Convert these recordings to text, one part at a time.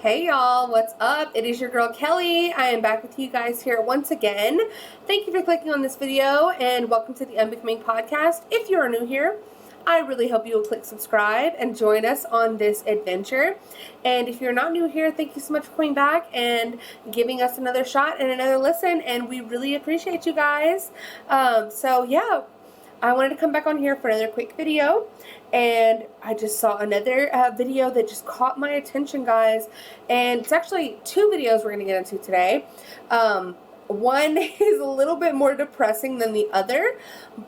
Hey y'all, what's up? It is your girl Kelly. I am back with you guys here once again. Thank you for clicking on this video and welcome to the Unbecoming podcast. If you are new here, I really hope you will click subscribe and join us on this adventure. And if you're not new here, thank you so much for coming back and giving us another shot and another listen, and we really appreciate you guys. I wanted to come back on here for another quick video, and I just saw another video that just caught my attention, guys. And it's actually two videos we're going to get into today. One is a little bit more depressing than the other,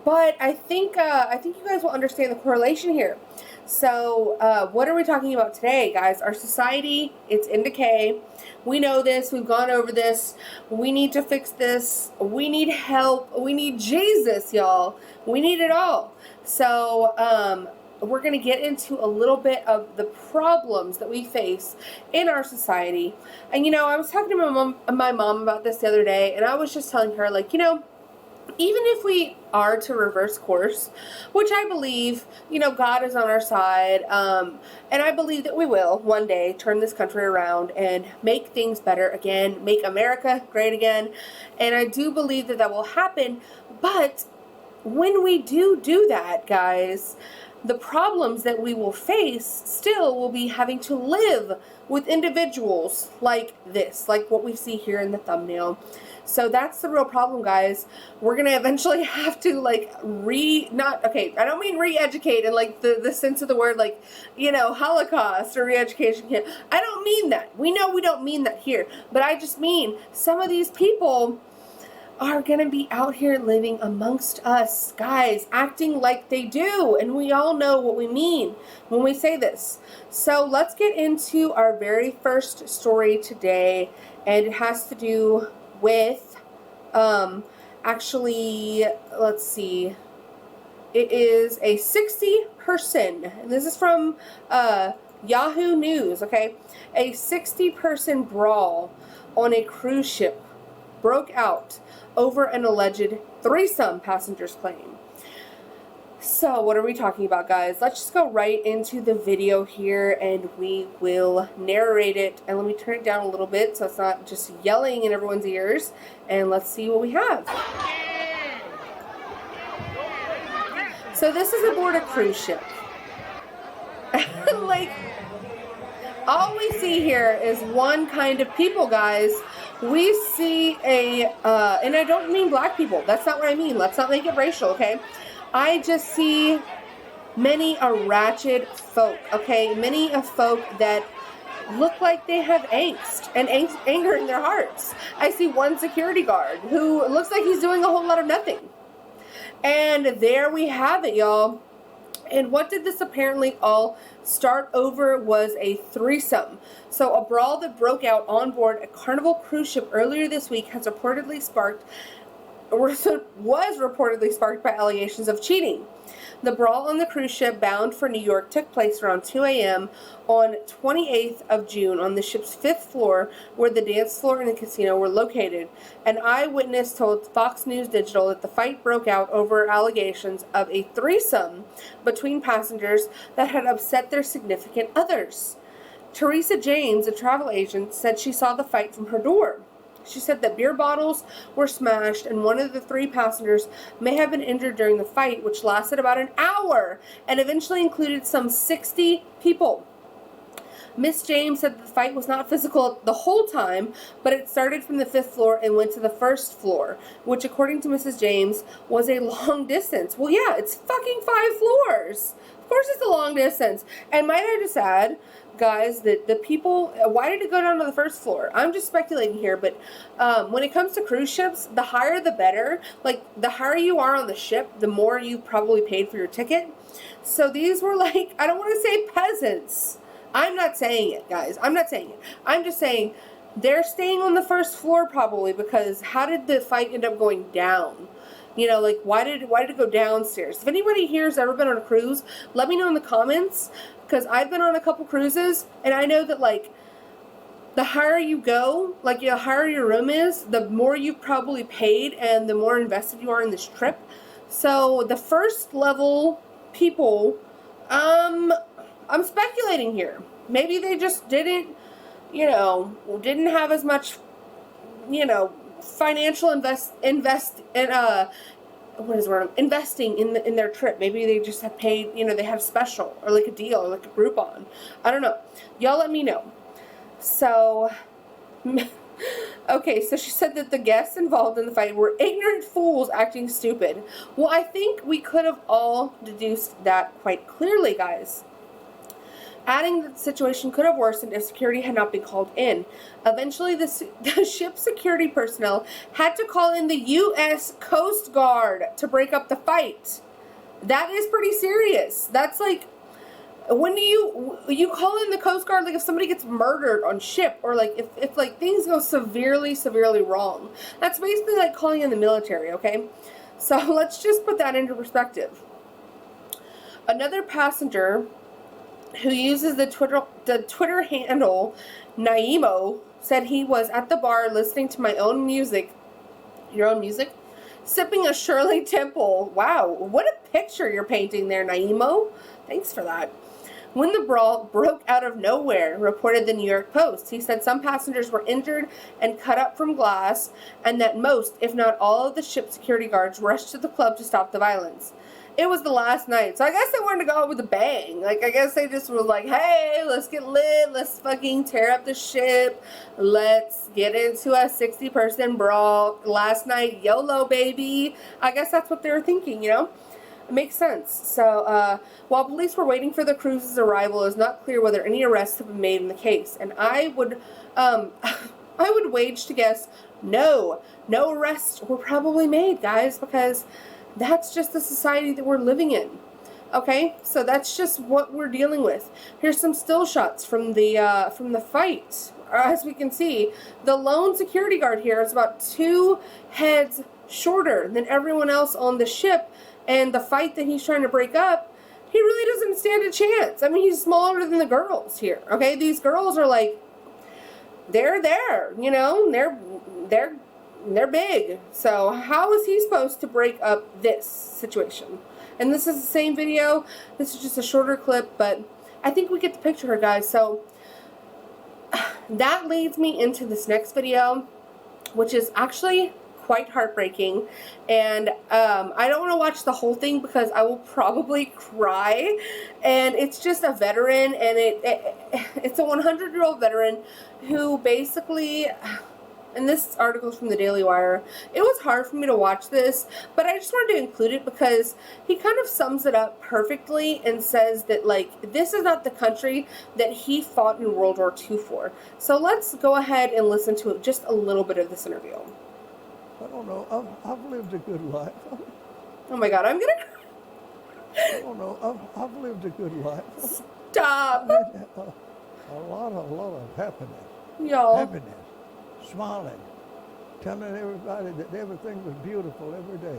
but I think you guys will understand the correlation here. So what are we talking about today, guys? Our society, it's in decay. We know this. We've gone over this. We need to fix this. We need help. We need Jesus, y'all. We need it all. So we're going to get into a little bit of the problems that we face in our society. And, you know, I was talking to my mom about this the other day, and I was just telling her, like, you know, even if we are to reverse course, which I believe, you know, God is on our side, and I believe that we will one day turn this country around and make things better again, make America great again, and I do believe that that will happen. But when we do that, guys, the problems that we will face still will be having to live with individuals like this, like what we see here in the thumbnail. So that's the real problem, guys. We're going to eventually have to, like, I don't mean re-educate in, like, the sense of the word, like, you know, Holocaust or re-education camp. I don't mean that. We know we don't mean that here. But I just mean some of these people are going to be out here living amongst us, guys, acting like they do. And we all know what we mean when we say this. So let's get into our very first story today. And it has to do with, let's see, it is a 60-person, and this is from Yahoo News, okay? A 60-person brawl on a cruise ship broke out over an alleged threesome, passengers claim. So what are we talking about, guys? Let's just go right into the video here and we will narrate it. And let me turn it down a little bit so it's not just yelling in everyone's ears. And let's see what we have. So this is aboard a cruise ship. Like, all we see here is one kind of people, guys. We see and I don't mean black people. That's not what I mean. Let's not make it racial, okay? I just see many a ratchet folk, okay? Many a folk that look like they have angst and anger in their hearts. I see one security guard who looks like he's doing a whole lot of nothing. And there we have it, y'all. And what did this apparently all start over was a threesome. So a brawl that broke out on board a Carnival cruise ship earlier this week was reportedly sparked by allegations of cheating. The brawl on the cruise ship bound for New York took place around 2 a.m. on 28th of June on the ship's 5th floor, where the dance floor and the casino were located. An eyewitness told Fox News Digital that the fight broke out over allegations of a threesome between passengers that had upset their significant others. Teresa James, a travel agent, said she saw the fight from her door. She said that beer bottles were smashed and one of the three passengers may have been injured during the fight, which lasted about an hour and eventually included some 60 people. Miss James said the fight was not physical the whole time, but it started from the 5th floor and went to the 1st floor, which, according to Mrs. James, was a long distance. Well, yeah, it's fucking 5 floors. Of course it's a long distance. And might I just add, guys, that the people, why did it go down to the 1st floor? I'm just speculating here, but when it comes to cruise ships, the higher the better. Like, the higher you are on the ship, the more you probably paid for your ticket. So these were, like, I don't want to say peasants. I'm not saying it, guys. I'm not saying it. I'm just saying they're staying on the 1st floor probably, because how did the fight end up going down? You know, like, why did it go downstairs? If anybody here has ever been on a cruise, let me know in the comments, because I've been on a couple cruises, and I know that, like, the higher you go, like, the higher your room is, the more you've probably paid, and the more invested you are in this trip. So the 1st level people, I'm speculating here. Maybe they just didn't you know, didn't have as much, you know, financial investing in their trip. Maybe they just have paid, you know, they had a special or like a deal or like a Groupon. I don't know. Y'all let me know. So, okay, so she said that the guests involved in the fight were ignorant fools acting stupid. Well, I think we could have all deduced that quite clearly, guys. Adding that the situation could have worsened if security had not been called in. Eventually, the ship's security personnel had to call in the U.S. Coast Guard to break up the fight. That is pretty serious. That's like, when you call in the Coast Guard, like if somebody gets murdered on ship, or like if like things go severely wrong. That's basically like calling in the military, okay? So let's just put that into perspective. Another passenger who uses the Twitter handle Naimo said he was at the bar listening to my own music, your own music, sipping a Shirley Temple. Wow, what a picture you're painting there, Naimo. Thanks for that. When the brawl broke out of nowhere, reported the New York Post. He said some passengers were injured and cut up from glass, and that most, if not all, of the ship's security guards rushed to the club to stop the violence. It was the last night, so I guess they wanted to go out with a bang. Like, I guess they just was like, hey, let's get lit, let's fucking tear up the ship, let's get into a 60-person brawl. Last night, YOLO, baby. I guess that's what they were thinking, you know? It makes sense. So, while police were waiting for the cruise's arrival, it is not clear whether any arrests have been made in the case. And I would wage to guess, no arrests were probably made, guys, because that's just the society that we're living in. Okay, so that's just what we're dealing with. Here's some still shots from the fight. As we can see, the lone security guard here is about 2 heads shorter than everyone else on the ship, and the fight that he's trying to break up, he really doesn't stand a chance. I mean, he's smaller than the girls here. Okay, these girls are like, they're there, you know, they're big. So how is he supposed to break up this situation? And this is the same video. This is just a shorter clip, but I think we get the picture here, guys. So that leads me into this next video, which is actually quite heartbreaking. And I don't want to watch the whole thing because I will probably cry. And it's just a veteran, and it's a 100-year-old veteran who basically, and this article is from the Daily Wire. It was hard for me to watch this, but I just wanted to include it because he kind of sums it up perfectly and says that, like, this is not the country that he fought in World War II for. So let's go ahead and listen to just a little bit of this interview. I don't know. I've lived a good life. Oh my God, I'm gonna cry. I don't know. I've lived a good life. Stop. A lot of happiness. Y'all. Happiness. Smiling. Telling everybody that everything was beautiful every day.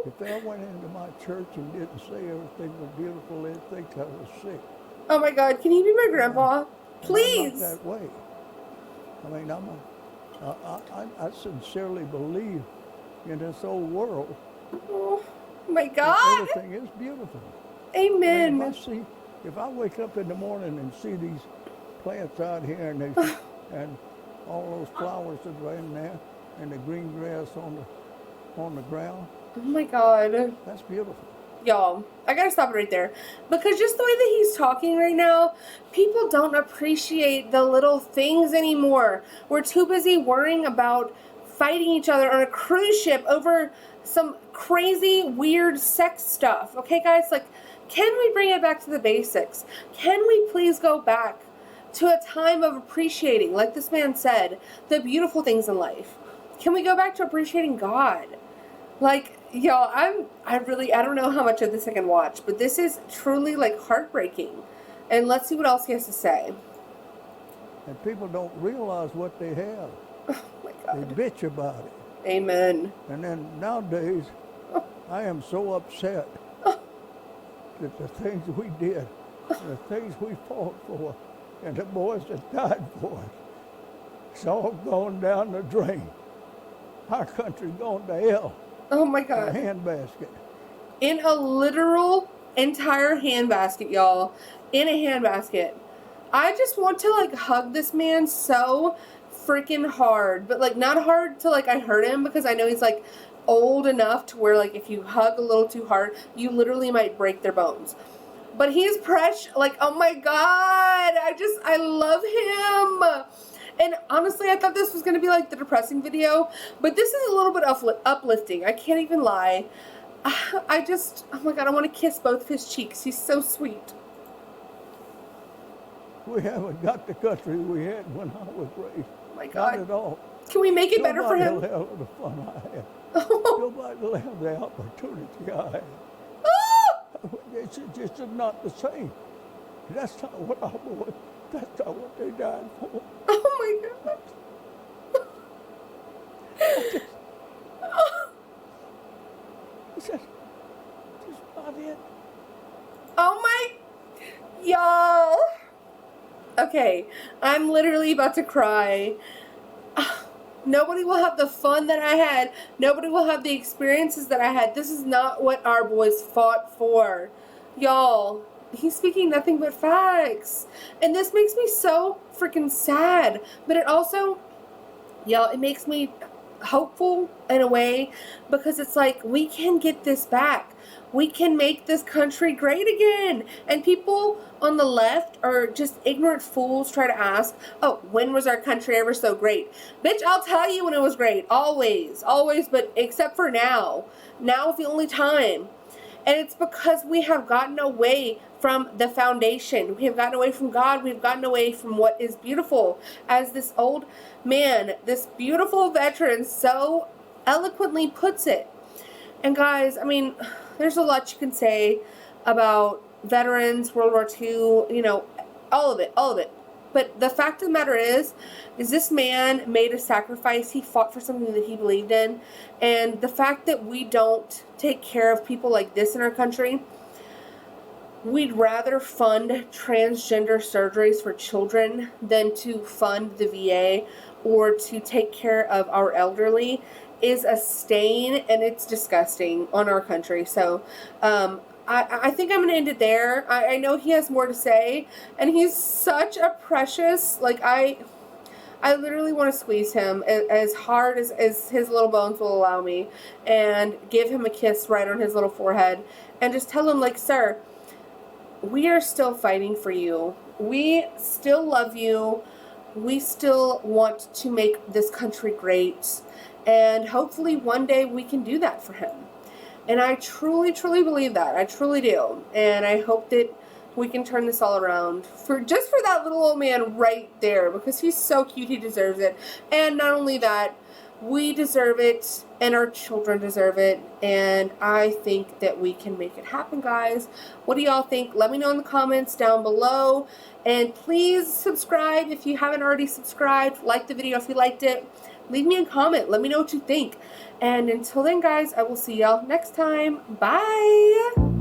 If I went into my church and didn't say everything was beautiful, they'd think I was sick. Oh my God, can you be my grandpa? Please. I'm not that way. I mean, I sincerely believe in this old world. Oh my God. Everything is beautiful. Amen. I mean, if I wake up in the morning and see these plants out here and all those flowers that are in there and the green grass on the ground. Oh my God. That's beautiful. Y'all, I gotta stop it right there. Because just the way that he's talking right now, people don't appreciate the little things anymore. We're too busy worrying about fighting each other on a cruise ship over some crazy, weird sex stuff. Okay, guys? Like, can we bring it back to the basics? Can we please go back to a time of appreciating, like this man said, the beautiful things in life? Can we go back to appreciating God? Like, y'all, I don't know how much of this I can watch, but this is truly, like, heartbreaking. And let's see what else he has to say. And people don't realize what they have. Oh my God. They bitch about it. Amen. And then nowadays, I am so upset that the things we did, the things we fought for, and the boys that died for it, it's all gone down the drain. Our country's gone to hell. Oh my God. A handbasket. In a literal entire handbasket, y'all. In a handbasket. I just want to, like, hug this man so freaking hard. But, like, not hard to, like, I hurt him, because I know he's, like, old enough to where, like, if you hug a little too hard, you literally might break their bones. But he's precious. Like, oh my God. I love him. And honestly, I thought this was going to be like the depressing video. But this is a little bit uplifting. I can't even lie. Oh my God, I want to kiss both of his cheeks. He's so sweet. We haven't got the country we had when I was raised. Oh my God. Not at all. Can we make it better for him? Nobody will have the fun I had. Nobody will have the opportunity I had. It's just not the same. That's not what I want. That's not what they died for. Oh my God. It's just not it. Oh my, y'all. Okay, I'm literally about to cry. Nobody will have the fun that I had. Nobody will have the experiences that I had. This is not what our boys fought for. Y'all, he's speaking nothing but facts. And this makes me so freaking sad. But it also, y'all, it makes me hopeful in a way, because it's like, we can get this back. We can make this country great again. And people on the left are just ignorant fools try to ask, oh, when was our country ever so great? Bitch, I'll tell you when it was great. Always. Always, but except for now. Now is the only time. And it's because we have gotten away from the foundation. We have gotten away from God. We've gotten away from what is beautiful. As this old man, this beautiful veteran so eloquently puts it. And guys, I mean, there's a lot you can say about veterans, World War II, you know, all of it. But the fact of the matter is this man made a sacrifice. He fought for something that he believed in. And the fact that we don't take care of people like this in our country, we'd rather fund transgender surgeries for children than to fund the VA or to take care of our elderly, is a stain, and it's disgusting on our country. So I think I'm going to end it there. I know he has more to say, and he's such a precious, like, I literally want to squeeze him as hard as his little bones will allow me, and give him a kiss right on his little forehead, and just tell him, like, sir, we are still fighting for you. We still love you. We still want to make this country great. And hopefully one day we can do that for him. And I truly, truly believe that. I truly do. And I hope that we can turn this all around just for that little old man right there, because he's so cute. He deserves it. And not only that, we deserve it, and our children deserve it, and I think that we can make it happen, guys. What do y'all think? Let me know in the comments down below, and please subscribe if you haven't already subscribed. Like the video if you liked it. Leave me a comment. Let me know what you think. And until then, guys, I will see y'all next time. Bye!